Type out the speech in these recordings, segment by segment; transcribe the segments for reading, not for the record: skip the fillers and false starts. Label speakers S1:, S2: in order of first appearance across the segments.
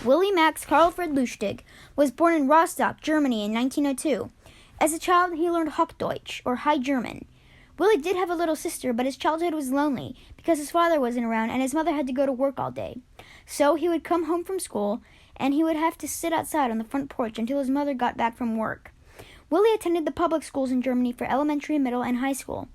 S1: Willy Max Karlfried Lustig was born in Rostock, Germany in 1902. As a child, he learned Hochdeutsch, or High German. Willy did have a little sister, but his childhood was lonely because his father wasn't around and his mother had to go to work all day. So he would come home from school, and he would have to sit outside on the front porch until his mother got back from work. Willy attended the public schools in Germany for elementary, middle, and high school.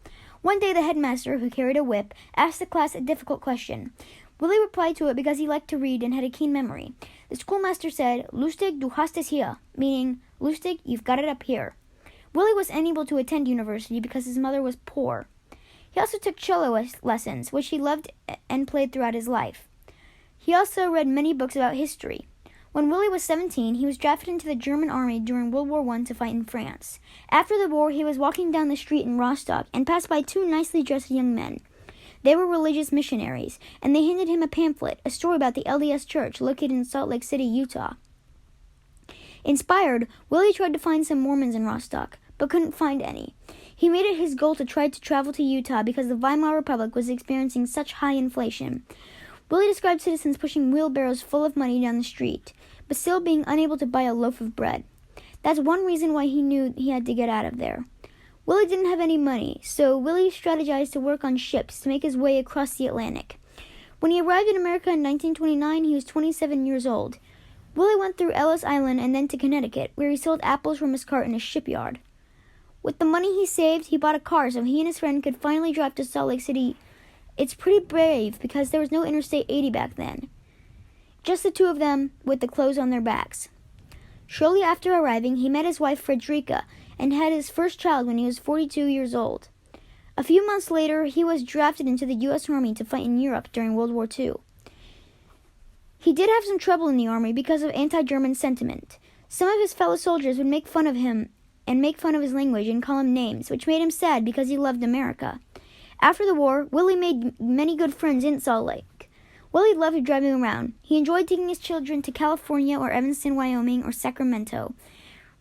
S1: One day the headmaster, who carried a whip, asked the class a difficult question. Willy replied to it because he liked to read and had a keen memory. The schoolmaster said, "Lustig, du hast es hier," meaning, "Lustig, you've got it up here." Willy was unable to attend university because his mother was poor. He also took cello lessons, which he loved and played throughout his life. He also read many books about history. When Willy was 17, he was drafted into the German army during World War I to fight in France. After the war, he was walking down the street in Rostock and passed by two nicely dressed young men. They were religious missionaries, and they handed him a pamphlet, a story about the LDS Church located in Salt Lake City, Utah. Inspired, Willy tried to find some Mormons in Rostock, but couldn't find any. He made it his goal to try to travel to Utah because the Weimar Republic was experiencing such high inflation. Willy described citizens pushing wheelbarrows full of money down the street, but still being unable to buy a loaf of bread. That's one reason why he knew he had to get out of there. Willy didn't have any money, so Willy strategized to work on ships to make his way across the Atlantic. When he arrived in America in 1929, he was 27 years old. Willy went through Ellis Island and then to Connecticut, where he sold apples from his cart in a shipyard. With the money he saved, he bought a car so he and his friend could finally drive to Salt Lake City. It's pretty brave because there was no Interstate 80 back then. Just the two of them with the clothes on their backs. Shortly after arriving, he met his wife Frederica and had his first child when he was 42 years old. A few months later, he was drafted into the U.S. Army to fight in Europe during World War II. He did have some trouble in the Army because of anti-German sentiment. Some of his fellow soldiers would make fun of him and make fun of his language and call him names, which made him sad because he loved America. After the war, Willy made many good friends in Salt Lake. Willy loved driving around. He enjoyed taking his children to California or Evanston, Wyoming, or Sacramento.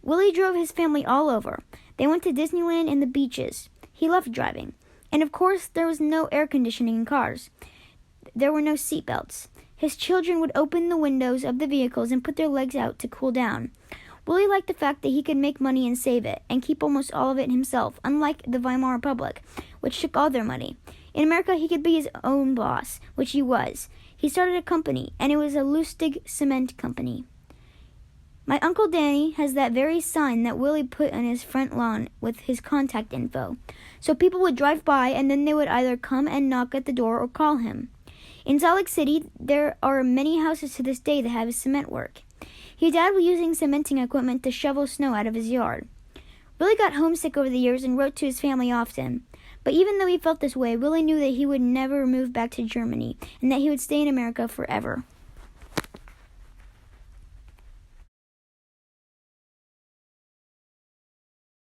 S1: Willy drove his family all over. They went to Disneyland and the beaches. He loved driving. And of course, there was no air conditioning in cars. There were no seat belts. His children would open the windows of the vehicles and put their legs out to cool down. Willy liked the fact that he could make money and save it, and keep almost all of it himself, unlike the Weimar Republic, which took all their money. In America, he could be his own boss, which he was. He started a company, and it was a Lustig Cement Company. My Uncle Danny has that very sign that Willy put on his front lawn with his contact info. So people would drive by, and then they would either come and knock at the door or call him. In Salt Lake City, there are many houses to this day that have cement work. His dad was using cementing equipment to shovel snow out of his yard. Willy got homesick over the years and wrote to his family often. But even though he felt this way, Willy knew that he would never move back to Germany and that he would stay in America forever.